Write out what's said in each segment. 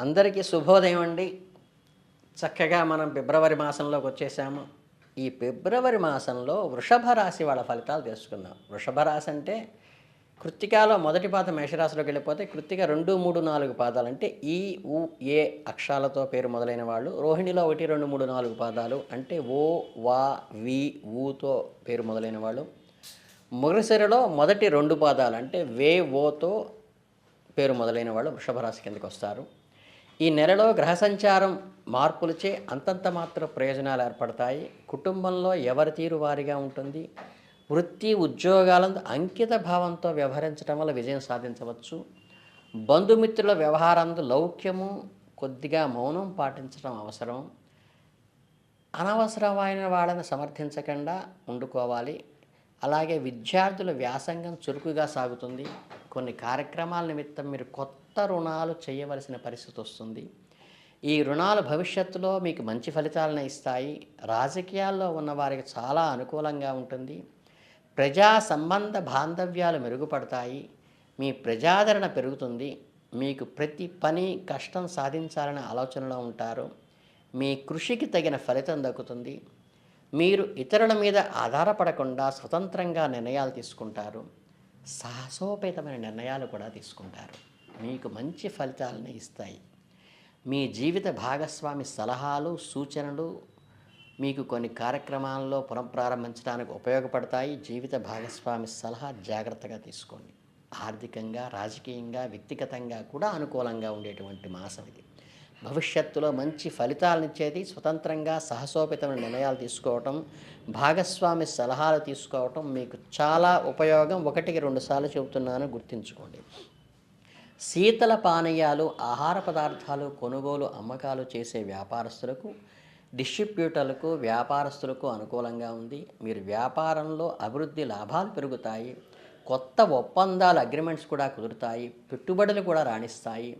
అందరికీ శుభోదయం అండి. చక్కగా మనం ఫిబ్రవరి మాసంలోకి వచ్చేసాము. ఈ ఫిబ్రవరి మాసంలో వృషభ రాశి వాళ్ళ ఫలితాలు తెలుసుకుందాం. వృషభ రాశి అంటే కృత్తికలో మొదటి పాదం మేషరాశిలోకి వెళ్ళిపోతే కృత్తిక 2, 3, 4 పాదాలు అంటే ఈ, ఉ, ఏ అక్షరాలతో పేరు మొదలైన వాళ్ళు. రోహిణిలో 1, 2, 3, 4 పాదాలు అంటే ఓ, వా, వి, ఊతో పేరు మొదలైన వాళ్ళు. మృగశిరలో మొదటి 2 పాదాలు అంటే వే, ఓతో పేరు మొదలైన వాళ్ళు వృషభ రాశి కిందకి వస్తారు. ఈ నెలలో గ్రహ సంచారం మార్పులచే అంతంత మాత్ర ప్రయోజనాలు ఏర్పడతాయి. కుటుంబంలో ఎవరి తీరు వారిగా ఉంటుంది. వృత్తి ఉద్యోగాలందు అంకిత భావంతో వ్యవహరించడం వల్ల విజయం సాధించవచ్చు. బంధుమిత్రుల వ్యవహారంలో లౌక్యము, కొద్దిగా మౌనం పాటించడం అవసరం. అనవసరమైన వాళ్ళని సమర్థించకుండా ఉండుకోవాలి. అలాగే విద్యార్థుల వ్యాసంగం చురుకుగా సాగుతుంది. కొన్ని కార్యక్రమాల నిమిత్తం మీరు కొత్త రుణాలు చేయవలసిన పరిస్థితి వస్తుంది. ఈ రుణాలు భవిష్యత్తులో మీకు మంచి ఫలితాలను ఇస్తాయి. రాజకీయాల్లో ఉన్నవారికి చాలా అనుకూలంగా ఉంటుంది. ప్రజా సంబంధ బాంధవ్యాలు మెరుగుపడతాయి. మీ ప్రజాదరణ పెరుగుతుంది. మీకు ప్రతి పని కష్టం సాధించాలనే ఆలోచనలో ఉంటారు. మీ కృషికి తగిన ఫలితం దక్కుతుంది. మీరు ఇతరుల మీద ఆధారపడకుండా స్వతంత్రంగా నిర్ణయాలు తీసుకుంటారు. సాహసోపేతమైన నిర్ణయాలు కూడా తీసుకుంటారు. మీకు మంచి ఫలితాలను ఇస్తాయి. మీ జీవిత భాగస్వామి సలహాలు, సూచనలు మీకు కొన్ని కార్యక్రమాల్లో పునఃప్రారంభించడానికి ఉపయోగపడతాయి. జీవిత భాగస్వామి సలహా జాగ్రత్తగా తీసుకోండి. ఆర్థికంగా, రాజకీయంగా, వ్యక్తిగతంగా కూడా అనుకూలంగా ఉండేటువంటి మాసం ఇది. భవిష్యత్తులో మంచి ఫలితాలనిచ్చేది స్వతంత్రంగా సాహసోపేతమైన నిర్ణయాలు తీసుకోవటం, భాగస్వామి సలహాలు తీసుకోవటం మీకు చాలా ఉపయోగం. 1కి 2 సార్లు చెబుతున్నాను, గుర్తుంచుకోండి. శీతల పానీయాలు, ఆహార పదార్థాలు కొనుగోలు, అమ్మకాలు చేసే వ్యాపారస్తులకు, డిస్ట్రిబ్యూటర్లకు, వ్యాపారస్తులకు అనుకూలంగా ఉంది. మీరు వ్యాపారంలో అభివృద్ధి, లాభాలు పెరుగుతాయి. కొత్త ఒప్పందాలు, అగ్రిమెంట్స్ కూడా కుదురుతాయి. పెట్టుబడులు కూడా రాణిస్తాయి.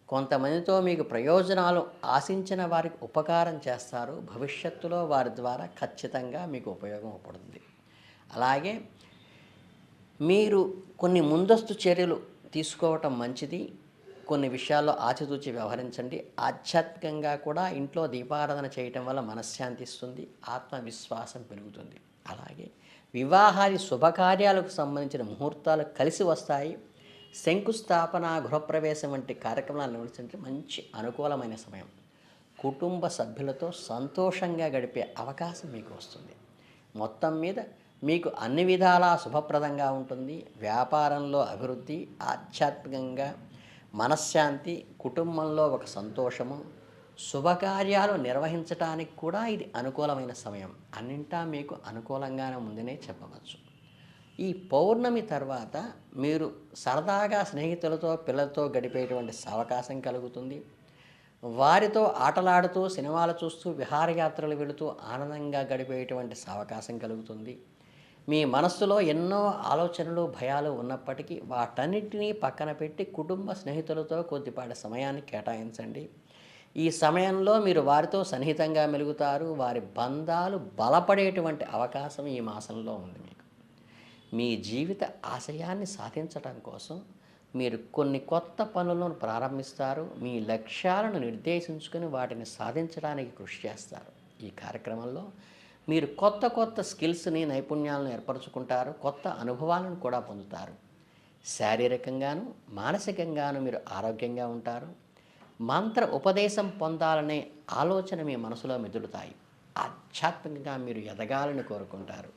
కొంతమందితో మీకు ప్రయోజనాలు ఆశించిన వారికి ఉపకారం చేస్తారు. భవిష్యత్తులో వారి ద్వారా ఖచ్చితంగా మీకు ఉపయోగం పడుతుంది. అలాగే మీరు కొన్ని ముందస్తు చర్యలు తీసుకోవటం మంచిది. కొన్ని విషయాల్లో ఆచితూచి వ్యవహరించండి. ఆధ్యాత్మికంగా కూడా ఇంట్లో దీపారాధన చేయటం వల్ల మనశ్శాంతి ఇస్తుంది, ఆత్మవిశ్వాసం పెరుగుతుంది. అలాగే వివాహాది శుభకార్యాలకు సంబంధించిన ముహూర్తాలు కలిసి వస్తాయి. శంకుస్థాపన, గృహప్రవేశం వంటి కార్యక్రమాలు నిర్వహించే మంచి అనుకూలమైన సమయం. కుటుంబ సభ్యులతో సంతోషంగా గడిపే అవకాశం మీకు వస్తుంది. మొత్తం మీద మీకు అన్ని విధాలా శుభప్రదంగా ఉంటుంది. వ్యాపారంలో అభివృద్ధి, ఆధ్యాత్మికంగా మనశ్శాంతి, కుటుంబంలో ఒక సంతోషము, శుభకార్యాలు నిర్వహించడానికి కూడా ఇది అనుకూలమైన సమయం. అన్నింటా మీకు అనుకూలంగానే ఉందనే చెప్పవచ్చు. ఈ పౌర్ణమి తర్వాత మీరు సరదాగా స్నేహితులతో, పిల్లలతో గడిపేటువంటి అవకాశం కలుగుతుంది. వారితో ఆటలాడుతూ, సినిమాలు చూస్తూ, విహారయాత్రలు వెళుతూ ఆనందంగా గడిపేటువంటి అవకాశం కలుగుతుంది. మీ మనస్సులో ఎన్నో ఆలోచనలు, భయాలు ఉన్నప్పటికీ వాటన్నిటినీ పక్కన పెట్టి కుటుంబ స్నేహితులతో కొద్దిపాటి సమయాన్ని కేటాయించండి. ఈ సమయంలో మీరు వారితో సన్నిహితంగా మెలుగుతారు. వారి బంధాలు బలపడేటువంటి అవకాశం ఈ మాసంలో ఉంది. మీ జీవిత ఆశయాన్ని సాధించడం కోసం మీరు కొన్ని కొత్త పనులను ప్రారంభిస్తారు. మీ లక్ష్యాలను నిర్దేశించుకొని వాటిని సాధించడానికి కృషి చేస్తారు. ఈ కార్యక్రమంలో మీరు కొత్త కొత్త స్కిల్స్ని, నైపుణ్యాలను ఏర్పరచుకుంటారు. కొత్త అనుభవాలను కూడా పొందుతారు. శారీరకంగాను, మానసికంగాను మీరు ఆరోగ్యంగా ఉంటారు. మంత్ర ఉపదేశం పొందాలనే ఆలోచన మీ మనసులో మెదులుతాయి. ఆధ్యాత్మికంగా మీరు ఎదగాలని కోరుకుంటారు.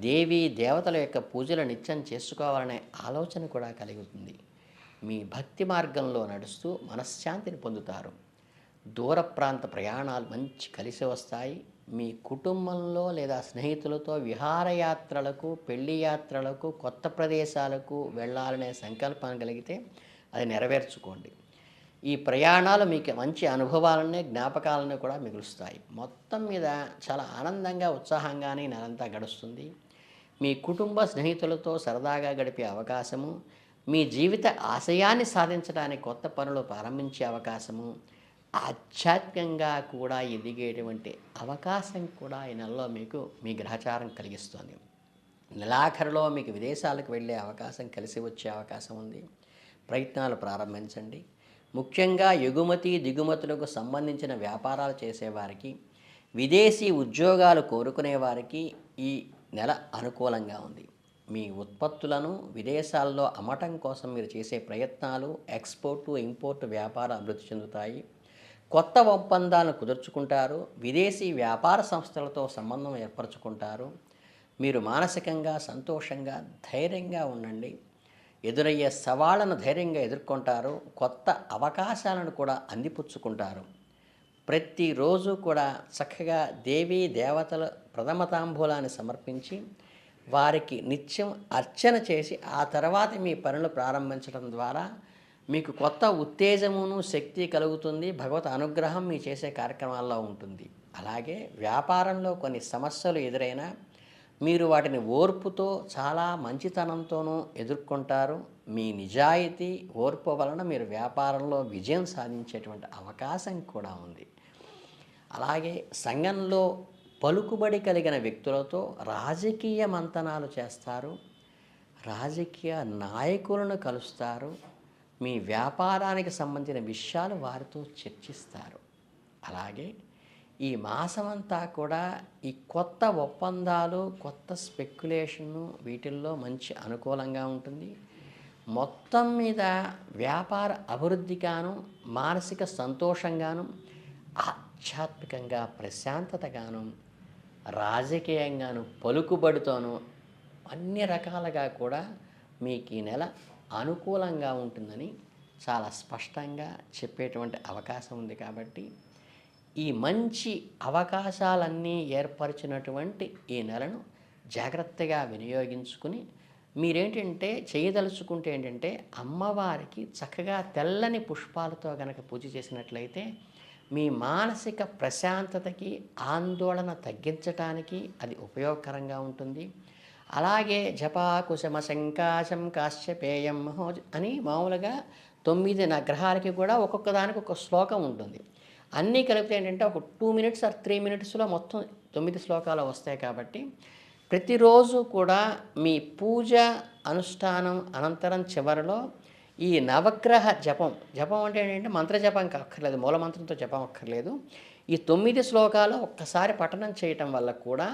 దేవీ దేవతల యొక్క పూజలు నిత్యం చేసుకోవాలనే ఆలోచన కూడా కలుగుతుంది. మీ భక్తి మార్గంలో నడుస్తూ మనశ్శాంతిని పొందుతారు. దూర ప్రాంత ప్రయాణాలు మంచి కలిసి వస్తాయి. మీ కుటుంబంలో లేదా స్నేహితులతో విహారయాత్రలకు, పెళ్లి యాత్రలకు, కొత్త ప్రదేశాలకు వెళ్ళాలనే సంకల్పం కలిగితే అది నెరవేర్చుకోండి. ఈ ప్రయాణాలు మీకు మంచి అనుభవాలనే, జ్ఞాపకాలను కూడా మిగులుస్తాయి. మొత్తం మీద చాలా ఆనందంగా, ఉత్సాహంగానే నెలంతా గడుస్తుంది. మీ కుటుంబ స్నేహితులతో సరదాగా గడిపే అవకాశము, మీ జీవిత ఆశయాన్ని సాధించడానికి కొత్త పనులు ప్రారంభించే అవకాశము, ఆధ్యాత్మికంగా కూడా ఎదిగేటువంటి అవకాశం కూడా ఈ నెలలో మీకు మీ గ్రహచారం కలిగిస్తుంది. నెలాఖరులో మీకు విదేశాలకు వెళ్ళే అవకాశం కలిసి వచ్చే అవకాశం ఉంది. ప్రయత్నాలు ప్రారంభించండి. ముఖ్యంగా ఎగుమతి దిగుమతులకు సంబంధించిన వ్యాపారాలు చేసేవారికి, విదేశీ ఉద్యోగాలు కోరుకునే వారికి ఈ నెల అనుకూలంగా ఉంది. మీ ఉత్పత్తులను విదేశాల్లో అమ్మటం కోసం మీరు చేసే ప్రయత్నాలు ఎక్స్‌పోర్టు, ఇంపోర్ట్ వ్యాపారం అభివృద్ధి చెందుతాయి. కొత్త ఒప్పందాలను కుదుర్చుకుంటారు. విదేశీ వ్యాపార సంస్థలతో సంబంధం ఏర్పరచుకుంటారు. మీరు మానసికంగా సంతోషంగా, ధైర్యంగా ఉండండి. ఎదురయ్యే సవాళ్లను ధైర్యంగా ఎదుర్కొంటారు. కొత్త అవకాశాలను కూడా అందిపుచ్చుకుంటారు. ప్రతిరోజు కూడా చక్కగా దేవీ దేవతల ప్రథమ తాంబూలాన్ని సమర్పించి వారికి నిత్యం అర్చన చేసి ఆ తర్వాత మీ పనులు ప్రారంభించడం ద్వారా మీకు కొత్త ఉత్తేజమును శక్తి కలుగుతుంది. భగవత్ అనుగ్రహం మీ చేసే కార్యక్రమాల్లో ఉంటుంది. అలాగే వ్యాపారంలో కొన్ని సమస్యలు ఎదురైనా మీరు వాటిని ఓర్పుతో చాలా మంచితనంతోనూ ఎదుర్కొంటారు. మీ నిజాయితీ ఓర్పు వలన మీరు వ్యాపారంలో విజయం సాధించేటువంటి అవకాశం కూడా ఉంది. అలాగే సంఘంలో పలుకుబడి కలిగిన వ్యక్తులతో రాజకీయ మంతనాలు చేస్తారు. రాజకీయ నాయకులను కలుస్తారు. మీ వ్యాపారానికి సంబంధించిన విషయాలు వారితో చర్చిస్తారు. అలాగే ఈ మాసమంతా కూడా ఈ కొత్త ఒప్పందాలు, కొత్త స్పెక్యులేషను వీటిల్లో మంచి అనుకూలంగా ఉంటుంది. మొత్తం మీద వ్యాపార అభివృద్ధిగాను, మానసిక సంతోషంగాను, ఆధ్యాత్మికంగా ప్రశాంతతగాను, రాజకీయంగాను పలుకుబడితోనూ అన్ని రకాలుగా కూడా మీకు ఈ నెల అనుకూలంగా ఉంటుందని చాలా స్పష్టంగా చెప్పేటువంటి అవకాశం ఉంది. కాబట్టి ఈ మంచి అవకాశాలన్నీ ఏర్పరిచినటువంటి ఈ నెలను జాగ్రత్తగా వినియోగించుకుని మీరేంటంటే చేయదలుచుకుంటే ఏంటంటే అమ్మవారికి చక్కగా తెల్లని పుష్పాలతో కనుక పూజ చేసినట్లయితే మీ మానసిక ప్రశాంతతకి, ఆందోళన తగ్గించటానికి అది ఉపయోగకరంగా ఉంటుంది. అలాగే జపాకుశమ శంకాశం కాశ్యపేయం అని మామూలుగా 9 గ్రహాలకి కూడా ఒక్కొక్క దానికి ఒక శ్లోకం ఉంటుంది. అన్నీ కలిపితే ఏంటంటే ఒక 2 మినిట్స్ ఆర్ 3 మినిట్స్లో మొత్తం 9 శ్లోకాలు వస్తాయి. కాబట్టి ప్రతిరోజు కూడా మీ పూజ అనుష్ఠానం అనంతరం చివరిలో ఈ నవగ్రహ జపం అంటే ఏంటంటే మంత్రజపం అక్కర్లేదు, మూలమంత్రంతో జపం అక్కర్లేదు. ఈ 9 శ్లోకాలు ఒక్కసారి పఠనం చేయటం వల్ల కూడా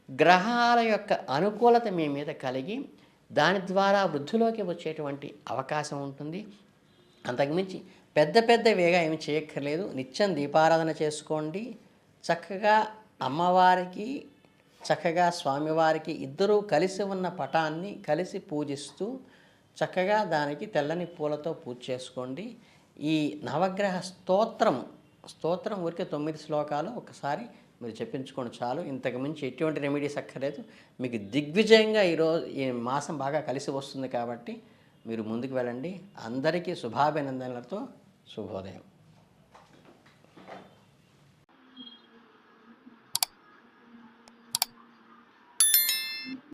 గ్రహాల యొక్క అనుకూలత మీ మీద కలిగి దాని ద్వారా వృద్ధిలోకి వచ్చేటువంటి అవకాశం ఉంటుంది. అంతకుమించి పెద్ద వేగా ఏమి చేయక్కర్లేదు. నిత్యం దీపారాధన చేసుకోండి. చక్కగా అమ్మవారికి, చక్కగా స్వామివారికి ఇద్దరూ కలిసి ఉన్న పటాన్ని కలిసి పూజిస్తూ చక్కగా దానికి తెల్లని పూలతో పూజ చేసుకోండి. ఈ నవగ్రహ స్తోత్రం ఊరికే 9 శ్లోకాలు ఒకసారి మీరు చెప్పించుకోండి చాలు. ఇంతకు మించి ఎటువంటి రెమెడీస్ అక్కర్లేదు. మీకు దిగ్విజయంగా ఈ మాసం బాగా కలిసి వస్తుంది. కాబట్టి మీరు ముందుకు వెళ్ళండి. అందరికీ శుభాభినందనలతో శుభోదయం.